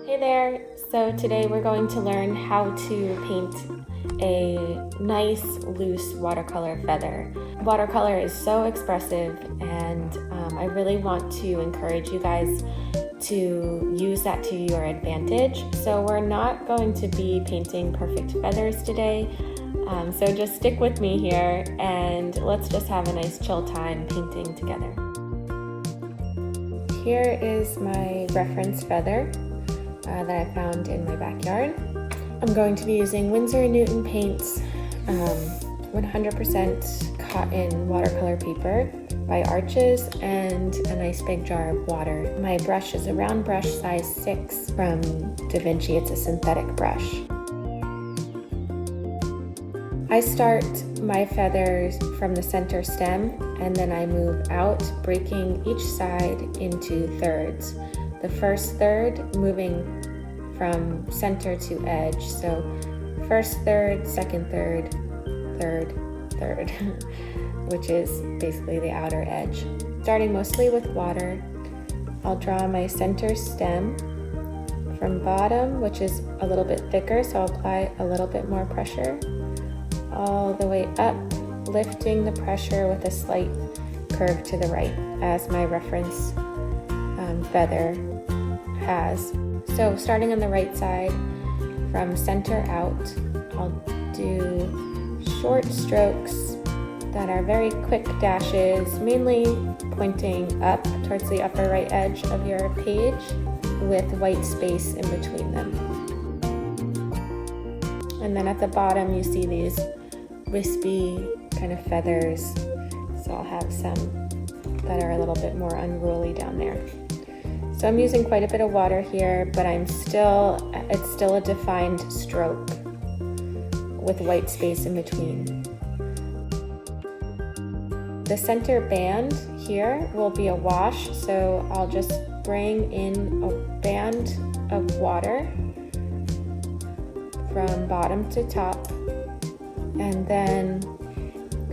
Hey there! So today we're going to learn how to paint a nice loose watercolor feather. Watercolor is so expressive and I really want to encourage you guys to use that to your advantage. So we're not going to be painting perfect feathers today. So just stick with me here and let's just have a nice chill time painting together. Here is my reference feather that I found in my backyard. I'm going to be using Winsor & Newton paints, 100% cotton watercolor paper by Arches, and a nice big jar of water. My brush is a round brush size 6 from Da Vinci. It's a synthetic brush. I start my feathers from the center stem and then I move out, breaking each side into thirds. The first third moving from center to edge. So first third, second third, third, third, which is basically the outer edge. Starting mostly with water, I'll draw my center stem from bottom, which is a little bit thicker, so I'll apply a little bit more pressure, all the way up, lifting the pressure with a slight curve to the right, as my reference feather has. So starting on the right side, from center out, I'll do short strokes that are very quick dashes, mainly pointing up towards the upper right edge of your page with white space in between them. And then at the bottom you see these wispy kind of feathers, so I'll have some that are a little bit more unruly down there. So I'm using quite a bit of water here, but it's still a defined stroke with white space in between. The center band here will be a wash, so I'll just bring in a band of water from bottom to top and then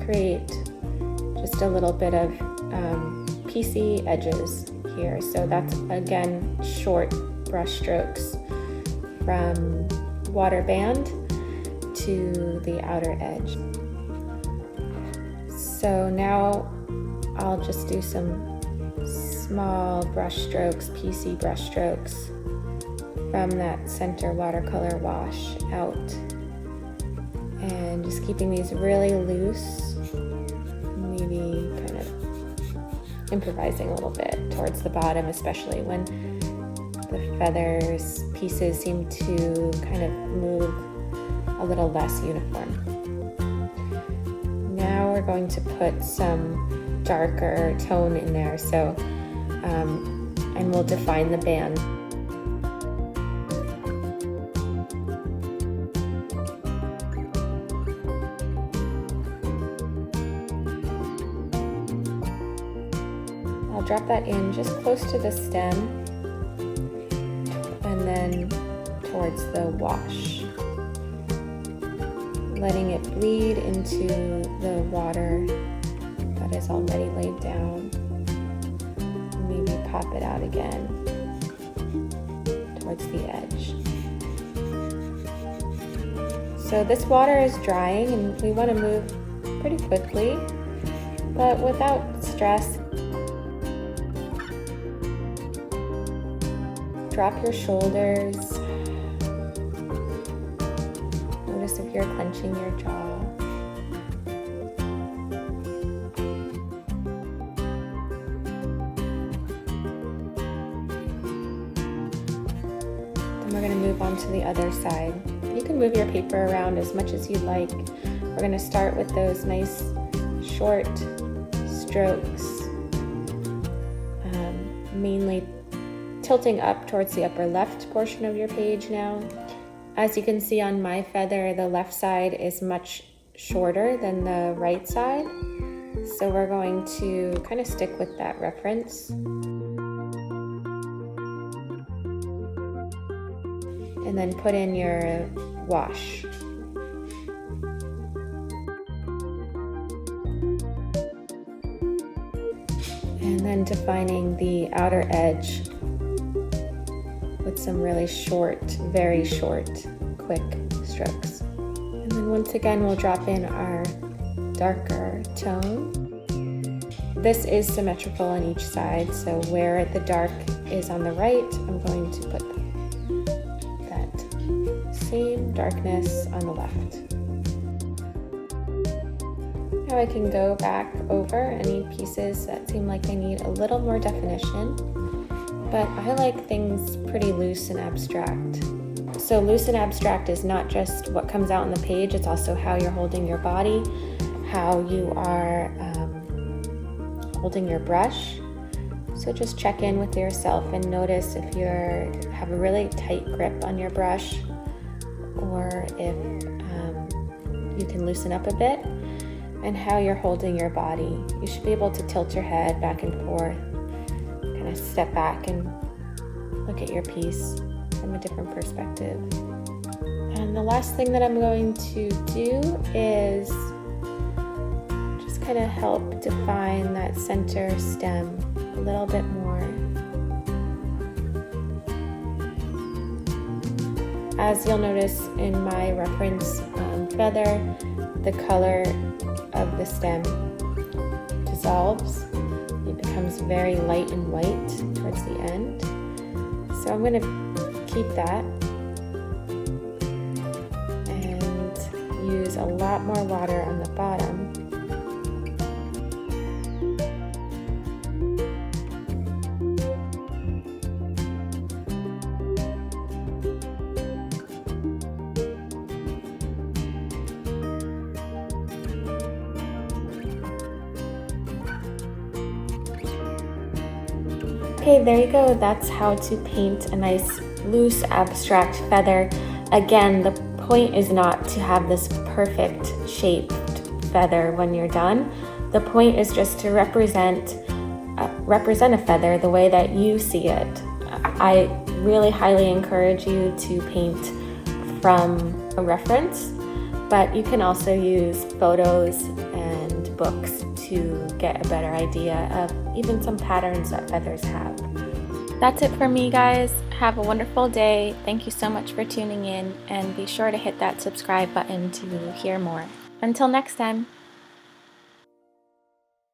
create just a little bit of piecey edges here. So that's again short brush strokes from water band to the outer edge. So now I'll just do some small brush strokes, piecey brush strokes from that center watercolor wash out, and just keeping these really loose, maybe kind of improvising a little bit towards the bottom, especially when the feathers pieces seem to kind of move a little less uniform. Now we're going to put some darker tone in there, so and we'll define the band. I'll drop that in just close to the stem and then towards the wash, letting it bleed into the water that is already laid down. Maybe pop it out again towards the edge. So this water is drying and we want to move pretty quickly, but without stress. Drop your shoulders. Notice if you're clenching your jaw. Then we're going to move on to the other side. You can move your paper around as much as you'd like. We're going to start with those nice short strokes, mainly tilting up towards the upper left portion of your page now. As you can see on my feather, the left side is much shorter than the right side. So we're going to kind of stick with that reference. And then put in your wash. And then defining the outer edge with some really short, very short, quick strokes. And then once again, we'll drop in our darker tone. This is symmetrical on each side, so where the dark is on the right, I'm going to put that same darkness on the left. Now I can go back over any pieces that seem like they need a little more definition, but I like things pretty loose and abstract. So loose and abstract is not just what comes out on the page, it's also how you're holding your body, how you are holding your brush. So just check in with yourself and notice if you have a really tight grip on your brush, or if you can loosen up a bit, and how you're holding your body. You should be able to tilt your head back and forth, kind of step back and look at your piece from a different perspective. And the last thing that I'm going to do is just kind of help define that center stem a little bit more. As you'll notice in my reference feather, the color of the stem dissolves. It becomes very light and white towards the end. So I'm going to keep that and use a lot more water on the bottom. Okay, there you go. That's how to paint a nice loose abstract feather. Again, the point is not to have this perfect shaped feather when you're done. The point is just to represent a feather the way that you see it. I really highly encourage you to paint from a reference, but you can also use photos and books to get a better idea of even some patterns that feathers have. That's it for me, guys. Have a wonderful day. Thank you so much for tuning in, and be sure to hit that subscribe button to hear more. Until next time.